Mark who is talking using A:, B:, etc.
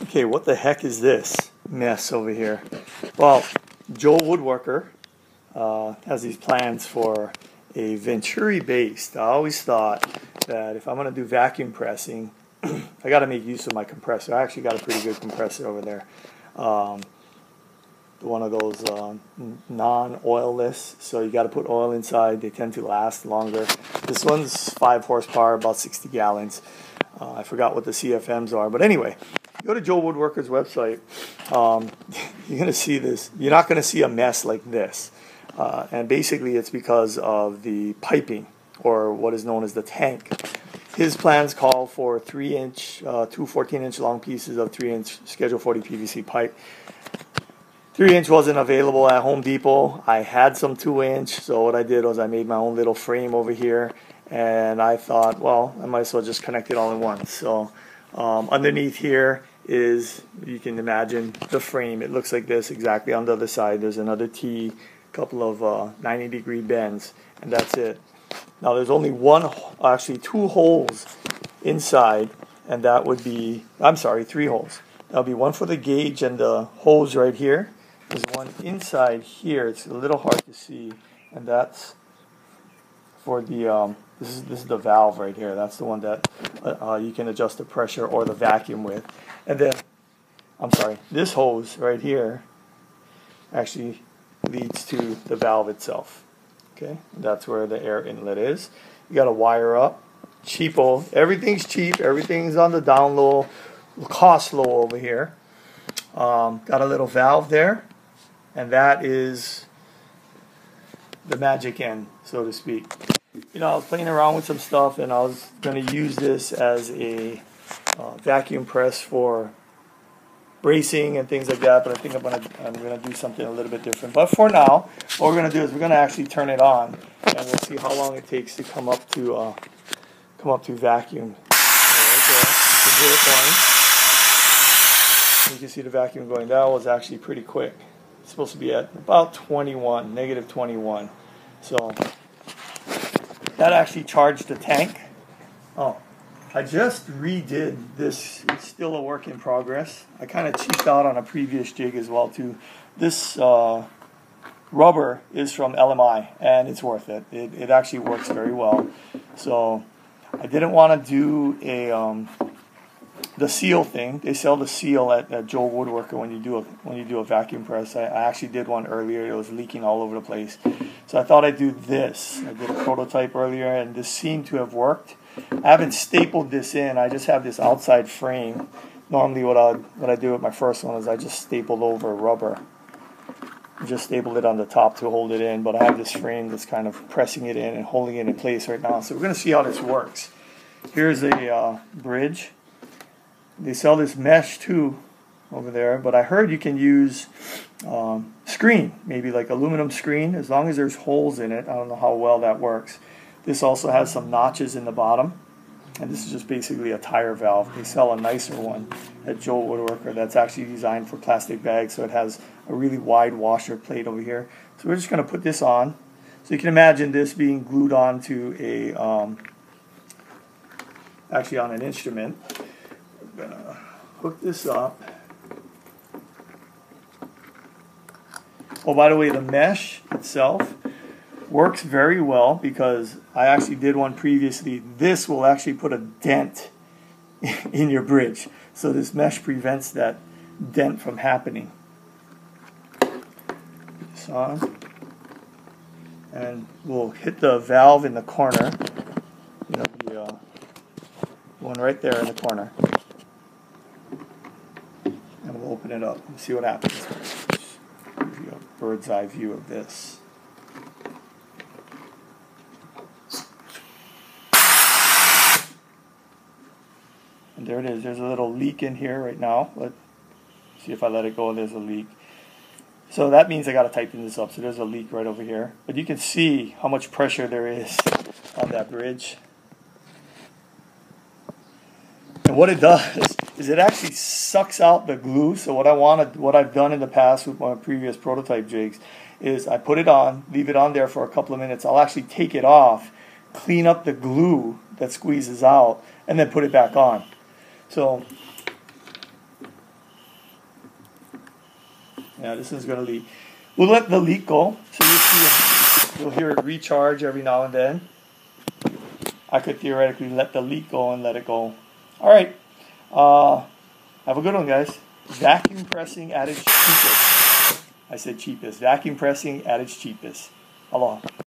A: Okay, what the heck is this mess over here? Well, Joe Woodworker has these plans for a Venturi based. I always thought that if I'm going to do vacuum pressing, I got to make use of my compressor. I actually got a pretty good compressor over there. One of those non-oilless, so you got to put oil inside. They tend to last longer. This one's 5 horsepower, about 60 gallons. I forgot what the CFMs are, but anyway, go to Joe Woodworker's website. You're going to see this. You're not going to see a mess like this. And basically it's because of the piping, or what is known as the tank. His plans call for 3-inch, two 14-inch long pieces of 3-inch Schedule 40 PVC pipe. 3-inch wasn't available at Home Depot. I had some 2-inch, so what I did was I made my own little frame over here, and I thought, well, I might as well just connect it all in once. So underneath here is, you can imagine, the frame. It looks like this exactly on the other side. There's another T, couple of 90-degree bends, and that's it. Now there's only actually 2 holes inside, and that would be, I'm sorry, 3 holes. That'll be one for the gauge and the hose right here. There's one inside here. It's a little hard to see, and that's for the this is the valve right here. That's the one that you can adjust the pressure or the vacuum with. And then, I'm sorry, this hose right here actually leads to the valve itself. Okay, that's where the air inlet is. You got to wire up. Cheapo. Everything's cheap. Everything's on the down low, cost low over here. Got a little valve there, and that is the magic end, so to speak. You know, I was playing around with some stuff, and I was going to use this as a vacuum press for bracing and things like that, but I think I'm gonna do something a little bit different. But for now, what we're gonna do is we're gonna actually turn it on, and we'll see how long it takes to come up to vacuum. Right there. You can hear it going. You can see the vacuum going. That was actually pretty quick. It's supposed to be at about 21, negative 21. So that actually charged the tank. Oh, I just redid this. It's still a work in progress. I kind of cheaped out on a previous jig as well too. This rubber is from LMI, and it's worth it. It actually works very well. So I didn't want to do the seal thing. They sell the seal at Joe Woodworker when you do a vacuum press. I actually did one earlier. It was leaking all over the place. So I thought I'd do this. I did a prototype earlier, and this seemed to have worked. I haven't stapled this in. I just have this outside frame. Normally what I do with my first one is I just stapled over rubber. Just stapled it on the top to hold it in, but I have this frame that's kind of pressing it in and holding it in place right now. So we're going to see how this works. Here's a bridge. They sell this mesh too over there, but I heard you can use screen, maybe like aluminum screen, as long as there's holes in it. I don't know how well that works. This also has some notches in the bottom, and this is just basically a tire valve. They sell a nicer one at Joe Woodworker that's actually designed for plastic bags, so it has a really wide washer plate over here. So we're just going to put this on. So you can imagine this being glued onto a, actually on an instrument. We're going to hook this up. Oh, by the way, the mesh itself works very well because I actually did one previously. This will actually put a dent in your bridge. So this mesh prevents that dent from happening. Put this on. And we'll hit the valve in the corner. You know, the one right there in the corner. And we'll open it up and see what happens. Give you a bird's eye view of this. And there it is. There's a little leak in here right now. Let's see if I let it go. There's a leak. So that means I got to tighten this up. So there's a leak right over here. But you can see how much pressure there is on that bridge. And what it does is it actually sucks out the glue. So what I've done in the past with my previous prototype jigs is I put it on, leave it on there for a couple of minutes. I'll actually take it off, clean up the glue that squeezes out, and then put it back on. So Yeah, this one's going to leak. We'll let the leak go. So you'll hear it recharge every now and then. I could theoretically let the leak go and let it go. All right. Have a good one, guys. Vacuum pressing at its cheapest. I said cheapest. Vacuum pressing at its cheapest. Aloha.